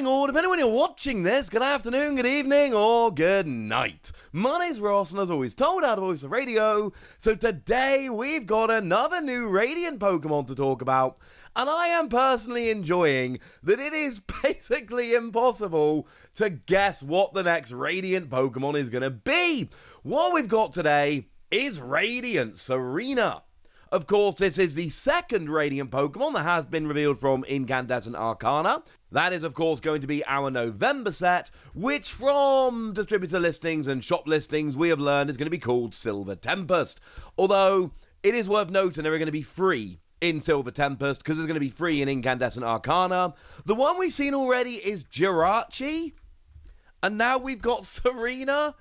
morning, or depending on when you're watching this, good afternoon, good evening, or good night. My name's Ross, and as always, told out of Voice of Radio. So today, we've got another new Radiant Pokemon to talk about, and I am personally enjoying that it is basically impossible to guess what the next Radiant Pokemon is going to be. What we've got today is Radiant Tsareena. Of course, this is the second Radiant Pokemon that has been revealed from Incandescent Arcana. That is, of course, going to be our November set, which from distributor listings and shop listings we have learned is going to be called Silver Tempest. Although, it is worth noting they're going to be free in Silver Tempest, because it's going to be free in Incandescent Arcana. The one we've seen already is Jirachi, and now we've got Tsareena.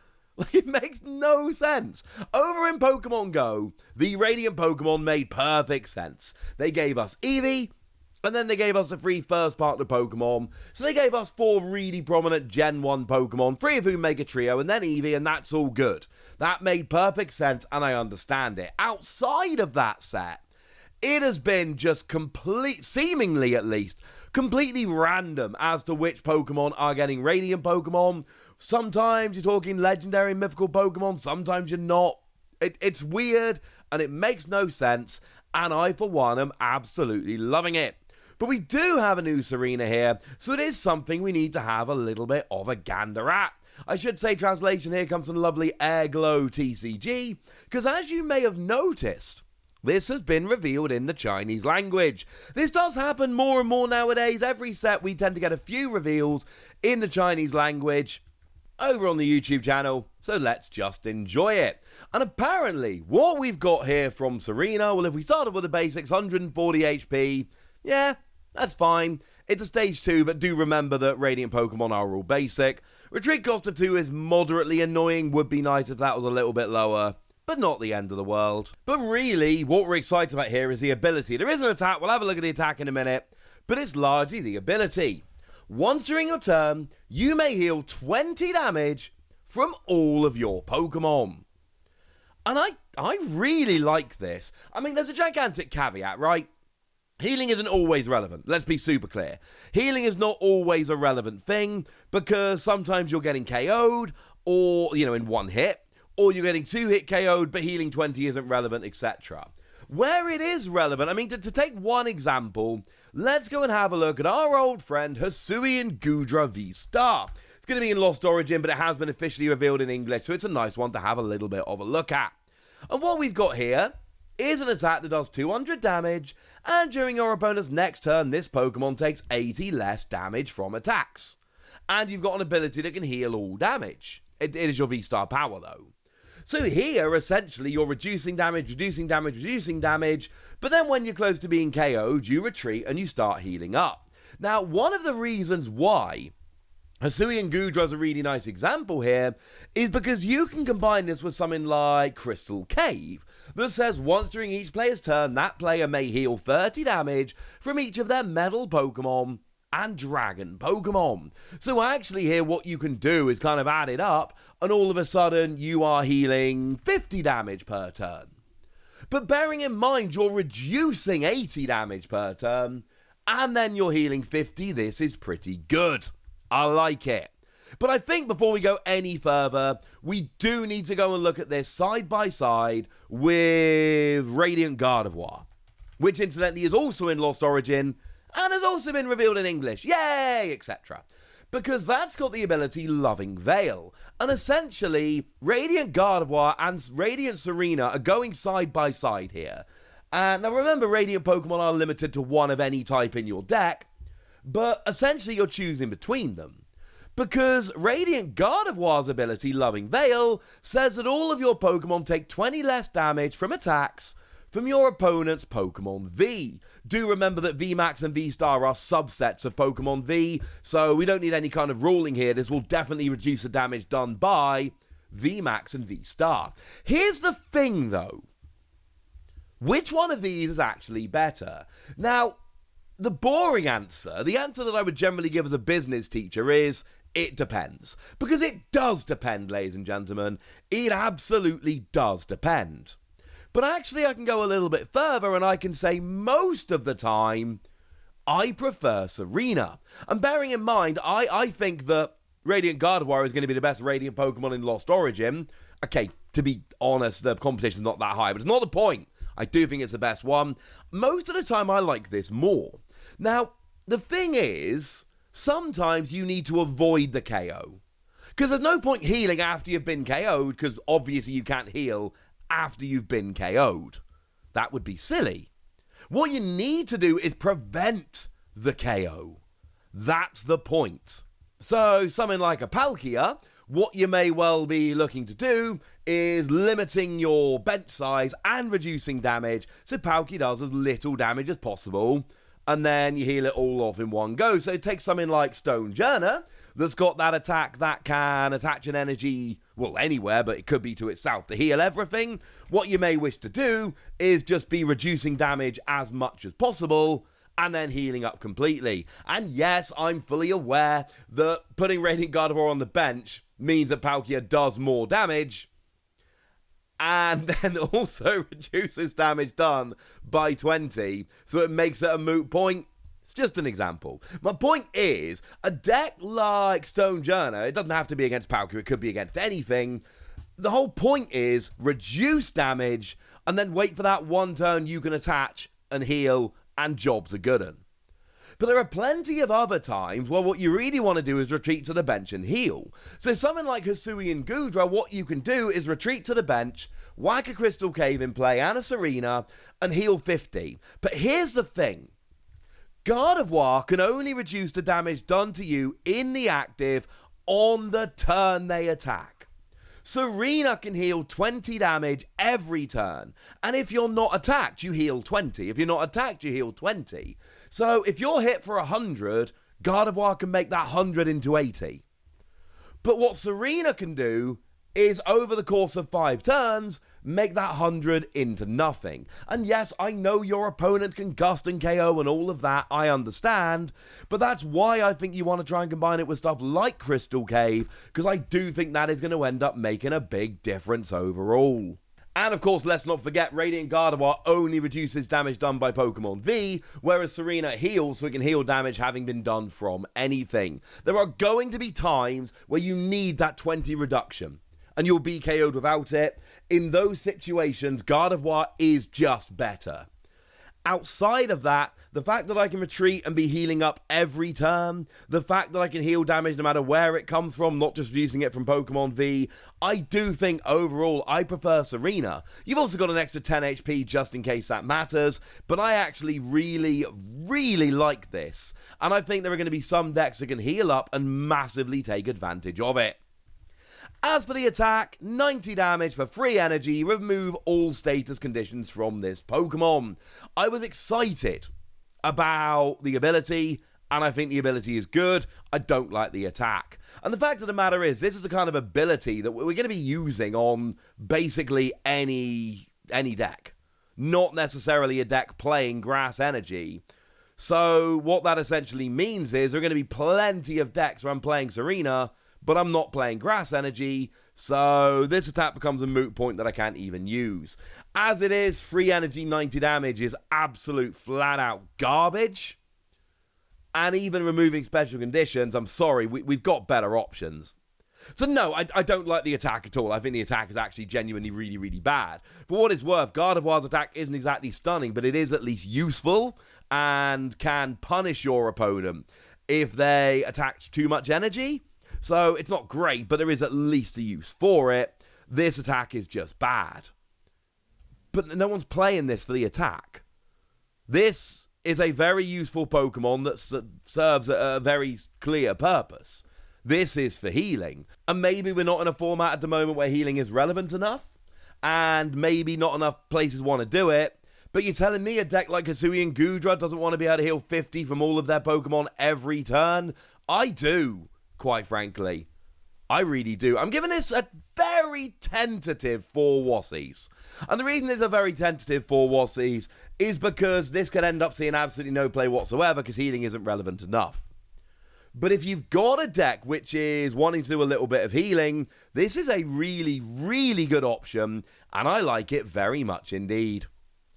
It makes no sense. Over in Pokemon Go, the Radiant Pokemon made perfect sense. They gave us Eevee, and then they gave us a free first partner Pokemon. So they gave us 4 really prominent Gen 1 Pokemon, 3 of whom make a trio, and then Eevee, and that's all good. That made perfect sense, and I understand it. Outside of that set, it has been just seemingly at least, completely random as to which Pokemon are getting Radiant Pokemon. Sometimes you're talking legendary and mythical Pokemon, sometimes you're not. It's weird, and it makes no sense, and I, for one, am absolutely loving it. But we do have a new Tsareena here, so it is something we need to have a little bit of a gander at. I should say translation here comes from lovely Airglow TCG, because as you may have noticed, this has been revealed in the Chinese language. This does happen more and more nowadays. Every set we tend to get a few reveals in the Chinese language over on the YouTube channel, so let's just enjoy it. And apparently, what we've got here from Tsareena, well, if we started with the basics, 140 HP, yeah, that's fine. It's a stage 2, but do remember that Radiant Pokemon are all basic. Retreat cost of 2 is moderately annoying, would be nice if that was a little bit lower, but not the end of the world. But really, what we're excited about here is the ability. There is an attack, we'll have a look at the attack in a minute, but it's largely the ability. Once during your turn, you may heal 20 damage from all of your Pokemon. And I really like this. I mean, there's a gigantic caveat, right? Healing isn't always relevant. Let's be super clear. Healing is not always a relevant thing, because sometimes you're getting KO'd, or, in one hit, or you're getting 2 hit KO'd, but healing 20 isn't relevant, etc. Where it is relevant, I mean, to take one example, let's go and have a look at our old friend Hisuian Gudra V-Star. It's going to be in Lost Origin, but it has been officially revealed in English, so it's a nice one to have a little bit of a look at. And what we've got here is an attack that does 200 damage, and during your opponent's next turn, this Pokemon takes 80 less damage from attacks. And you've got an ability that can heal all damage. It is your V-Star power, though. So here, essentially, you're reducing damage, but then when you're close to being KO'd, you retreat and you start healing up. Now, one of the reasons why Hisuian Gudra is a really nice example here is because you can combine this with something like Crystal Cave that says once during each player's turn, that player may heal 30 damage from each of their metal Pokemon and dragon Pokemon. So actually here what you can do is kind of add it up, and all of a sudden you are healing 50 damage per turn. But bearing in mind you're reducing 80 damage per turn, and then you're healing 50, this is pretty good. I like it. But I think before we go any further, we do need to go and look at this side by side with Radiant Gardevoir, which incidentally is also in Lost Origin, and has also been revealed in English, yay, etc. Because that's got the ability Loving Veil. And essentially, Radiant Gardevoir and Radiant Tsareena are going side by side here. And now remember, Radiant Pokemon are limited to one of any type in your deck, but essentially you're choosing between them. Because Radiant Gardevoir's ability Loving Veil says that all of your Pokemon take 20 less damage from attacks from your opponent's Pokemon V. Do remember that VMAX and V-Star are subsets of Pokemon V, so we don't need any kind of ruling here. This will definitely reduce the damage done by VMAX and V-Star. Here's the thing, though. Which one of these is actually better? Now, the boring answer, the answer that I would generally give as a business teacher is, it depends. Because it does depend, ladies and gentlemen. It absolutely does depend. But actually, I can go a little bit further and I can say most of the time, I prefer Tsareena. And bearing in mind, I think that Radiant Gardevoir is going to be the best Radiant Pokemon in Lost Origin. Okay, to be honest, the competition's not that high, but it's not the point. I do think it's the best one. Most of the time, I like this more. Now, the thing is, sometimes you need to avoid the KO. Because there's no point healing after you've been KO'd, because obviously you can't heal after you've been KO'd. That would be silly. What you need to do is prevent the KO. That's the point. So, something like a Palkia, what you may well be looking to do is limiting your bench size and reducing damage so Palkia does as little damage as possible, and then you heal it all off in one go. So take something like Stonjourner, that's got that attack that can attach an energy, well, anywhere, but it could be to itself to heal everything. What you may wish to do is just be reducing damage as much as possible, and then healing up completely. And yes, I'm fully aware that putting Radiant Gardevoir on the bench means that Palkia does more damage, and then also reduces damage done by 20, so it makes it a moot point. It's just an example. My point is, a deck like Stonjourner, it doesn't have to be against Palkia, it could be against anything. The whole point is reduce damage, and then wait for that one turn you can attach and heal, and jobs are good 'un. But there are plenty of other times where what you really want to do is retreat to the bench and heal. So something like Hisuian Goodra, what you can do is retreat to the bench, whack a Crystal Cave in play and a Tsareena, and heal 50. But here's the thing. Gardevoir can only reduce the damage done to you in the active on the turn they attack. Tsareena can heal 20 damage every turn, and if you're not attacked, you heal 20. If you're not attacked, you heal 20. So if you're hit for 100, Gardevoir can make that 100 into 80. But what Tsareena can do is, over the course of 5 turns, make that 100 into nothing. And yes, I know your opponent can gust and KO and all of that, I understand, but that's why I think you want to try and combine it with stuff like Crystal Cave, because I do think that is going to end up making a big difference overall. And of course, let's not forget, Radiant Gardevoir only reduces damage done by Pokemon V, whereas Tsareena heals, so it can heal damage having been done from anything. There are going to be times where you need that 20 reduction, and you'll be KO'd without it. In those situations, Gardevoir is just better. Outside of that, the fact that I can retreat and be healing up every turn, the fact that I can heal damage no matter where it comes from, not just reducing it from Pokemon V, I do think overall I prefer Tsareena. You've also got an extra 10 HP just in case that matters, but I actually really, really like this. And I think there are going to be some decks that can heal up and massively take advantage of it. As for the attack, 90 damage for free energy, remove all status conditions from this Pokemon. I was excited about the ability, and I think the ability is good. I don't like the attack. And the fact of the matter is, this is the kind of ability that we're going to be using on basically any deck. Not necessarily a deck playing grass energy. So what that essentially means is there are going to be plenty of decks where I'm playing Tsareena, but I'm not playing grass energy, so this attack becomes a moot point that I can't even use. As it is, free energy 90 damage is absolute flat out garbage. And even removing special conditions, I'm sorry, we've got better options. So no, I don't like the attack at all. I think the attack is actually genuinely really, really bad. For what it's worth, Gardevoir's attack isn't exactly stunning, but it is at least useful and can punish your opponent if they attack too much energy. So it's not great, but there is at least a use for it. This attack is just bad. But no one's playing this for the attack. This is a very useful Pokemon that serves a very clear purpose. This is for healing. And maybe we're not in a format at the moment where healing is relevant enough. And maybe not enough places want to do it. But you're telling me a deck like Hisuian Goodra doesn't want to be able to heal 50 from all of their Pokemon every turn? I do. Quite frankly, I really do. I'm giving this a very tentative 4 Wassies. And the reason it's a very tentative 4 Wassies is because this could end up seeing absolutely no play whatsoever because healing isn't relevant enough. But if you've got a deck which is wanting to do a little bit of healing, this is a really, really good option, and I like it very much indeed.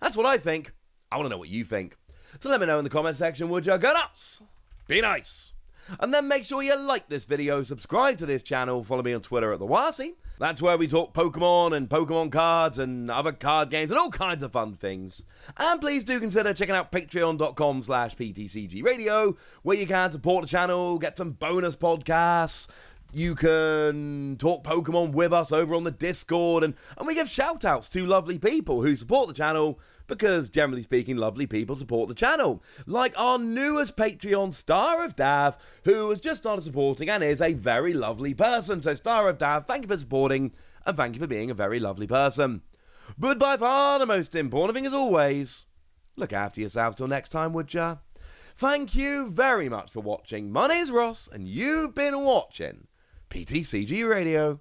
That's what I think. I want to know what you think. So let me know in the comment section, would you? Go nuts! Be nice! And then make sure you like this video, subscribe to this channel, follow me on Twitter at the Wasi. That's where we talk Pokemon and Pokemon cards and other card games and all kinds of fun things. And please do consider checking out patreon.com/PTCG Radio, where you can support the channel, get some bonus podcasts. You can talk Pokemon with us over on the Discord, and we give shout-outs to lovely people who support the channel, because generally speaking, lovely people support the channel. Like our newest Patreon, Star of Dav, who has just started supporting and is a very lovely person. So Star of Dav, thank you for supporting, and thank you for being a very lovely person. But by far the most important thing as always, look after yourselves till next time, would ya? Thank you very much for watching. My name's Ross, and you've been watching PTCG Radio.